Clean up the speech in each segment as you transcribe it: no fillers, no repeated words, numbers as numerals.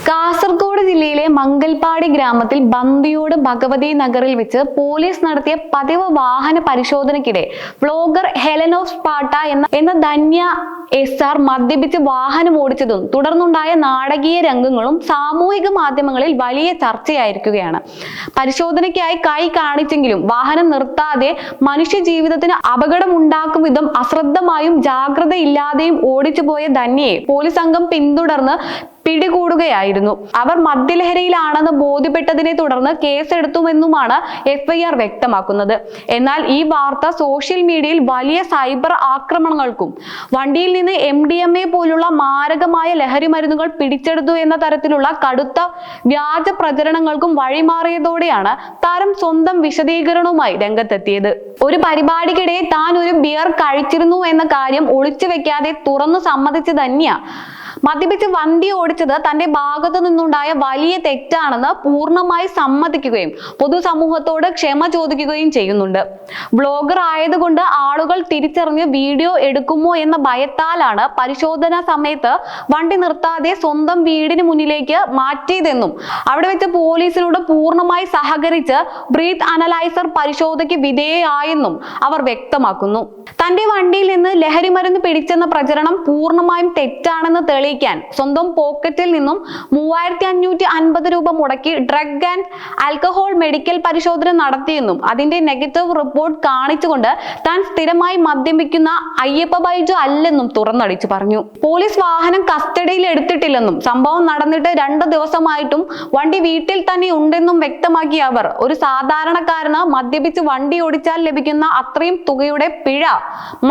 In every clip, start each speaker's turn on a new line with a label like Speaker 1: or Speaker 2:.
Speaker 1: കാസർഗോഡ് ജില്ലയിലെ മംഗൽപാടി ഗ്രാമത്തിൽ ബന്ദിയോട് ഭഗവതി നഗറിൽ വെച്ച് പോലീസ് നടത്തിയ പതിവ് വാഹന പരിശോധനയ്ക്കിടെ വ്ലോഗർ ഹെലനോസ് പാട്ട എന്ന ധന്യ SR മദ്യപിച്ച് വാഹനം ഓടിച്ചതും തുടർന്നുണ്ടായ നാടകീയ രംഗങ്ങളും സാമൂഹിക മാധ്യമങ്ങളിൽ വലിയ ചർച്ചയായിരിക്കുകയാണ്. പരിശോധനയ്ക്കായി കൈ കാണിച്ചെങ്കിലും വാഹനം നിർത്താതെ മനുഷ്യ ജീവിതത്തിന് അപകടമുണ്ടാക്കും വിധം അശ്രദ്ധമായും ജാഗ്രതയില്ലാതെയും ഓടിച്ചുപോയ ധന്യയെ പോലീസ് സംഘം പിന്തുടർന്ന് പിടികൂടുകയായിരുന്നു. അവർ മദ്യലഹരിയിലാണെന്ന് ബോധ്യപ്പെട്ടതിനെ തുടർന്ന് കേസെടുത്തുമെന്നുമാണ് FIR വ്യക്തമാക്കുന്നത്. എന്നാൽ ഈ വാർത്ത സോഷ്യൽ മീഡിയയിൽ വലിയ സൈബർ ആക്രമണങ്ങൾക്കും വണ്ടിയിൽ നിന്ന് MDMA പോലുള്ള മാരകമായ ലഹരി മരുന്നുകൾ പിടിച്ചെടുത്തു എന്ന തരത്തിലുള്ള കടുത്ത വ്യാജ പ്രചരണങ്ങൾക്കും വഴിമാറിയതോടെയാണ് താരം സ്വന്തം വിശദീകരണവുമായി രംഗത്തെത്തിയത്. ഒരു പരിപാടിക്കിടെ താൻ ഒരു ബിയർ കഴിച്ചിരുന്നു എന്ന കാര്യം ഒളിച്ചു വെക്കാതെ തുറന്നു സമ്മതിച്ച ധന്യ മദ്യപിച്ച് വണ്ടി ഓടിച്ചത് തന്റെ ഭാഗത്തു നിന്നുണ്ടായ വലിയ തെറ്റാണെന്ന് പൂർണ്ണമായി സമ്മതിക്കുകയും പൊതുസമൂഹത്തോട് ക്ഷമ ചോദിക്കുകയും ചെയ്യുന്നുണ്ട്. വ്ലോഗർ ആയതുകൊണ്ട് ആളുകൾ തിരിച്ചറിഞ്ഞ് വീഡിയോ എടുക്കുമോ എന്ന ഭയത്താലാണ് പരിശോധനാ സമയത്ത് വണ്ടി നിർത്താതെ സ്വന്തം വീടിന് മുന്നിലേക്ക് മാറ്റിയതെന്നും അവിടെ വെച്ച് പോലീസിനോട് പൂർണ്ണമായി സഹകരിച്ച് ബ്രീത്ത് അനലൈസർ പരിശോധനയ്ക്ക് വിധേയമായെന്നും അവർ വ്യക്തമാക്കുന്നു. തന്റെ വണ്ടിയിൽ നിന്ന് ലഹരി മരുന്ന് പിടിച്ചെന്ന പ്രചരണം പൂർണ്ണമായും തെറ്റാണെന്ന് തെളിയിക്കാൻ സ്വന്തം പോക്കറ്റിൽ നിന്നും 3550 രൂപ മുടക്കി ഡ്രഗ് ആൻഡ് ആൽക്കഹോൾ മെഡിക്കൽ പരിശോധന നടത്തിയെന്നും അതിന്റെ നെഗറ്റീവ് റിപ്പോർട്ട് കാണിച്ചുകൊണ്ട് താൻ സ്ഥിരമായി മദ്യപിക്കുന്ന അയ്യപ്പ ബൈജു അല്ലെന്നും തുറന്നടിച്ചു പറഞ്ഞു. പോലീസ് വാഹനം കസ്റ്റഡിയിൽ എടുത്തിട്ടില്ലെന്നും സംഭവം നടന്നിട്ട് 2 ദിവസമായിട്ടും വണ്ടി വീട്ടിൽ തന്നെ ഉണ്ടെന്നും വ്യക്തമാക്കിയ അവർ ഒരു സാധാരണക്കാരന് മദ്യപിച്ച് വണ്ടി ഓടിച്ചാൽ ലഭിക്കുന്ന അത്രയും തുകയുടെ പിഴ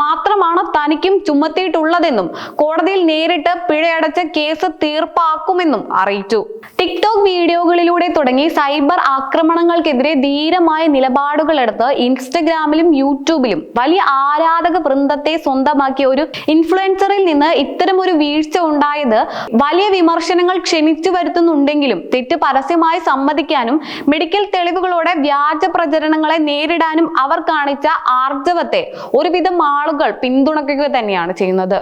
Speaker 1: മാത്രമാണ് തനിക്കും ചുമത്തിയിട്ടുള്ളതെന്നും കോടതിയിൽ നേരിട്ട് പിഴയടച്ച കേസ് തീർപ്പാക്കുമെന്നും അറിയിച്ചു. ടിക്ടോക്ക് വീഡിയോകളിലൂടെ തുടങ്ങി സൈബർ ആക്രമണങ്ങൾക്കെതിരെ ധീരമായ നിലപാടുകളെടുത്ത് ഇൻസ്റ്റഗ്രാമിലും യൂട്യൂബിലും വലിയ ആരാധക വൃന്ദത്തെ സ്വന്തമാക്കിയ ഒരു ഇൻഫ്ലുവൻസറിൽ നിന്ന് ഇത്തരം ഒരു വീഴ്ച ഉണ്ടായത് വലിയ വിമർശനങ്ങൾ ക്ഷണിച്ചു വരുത്തുന്നുണ്ടെങ്കിലും തെറ്റ് പരസ്യമായി സമ്മതിക്കാനും മെഡിക്കൽ തെളിവുകളോടെ വ്യാജ പ്രചരണങ്ങളെ നേരിടാനും അവർ കാണിച്ച ആർജവത്തെ ഒരുവിധം ആളുകൾ പിന്തുണയ്ക്കുക തന്നെയാണ് ചെയ്യുന്നത്.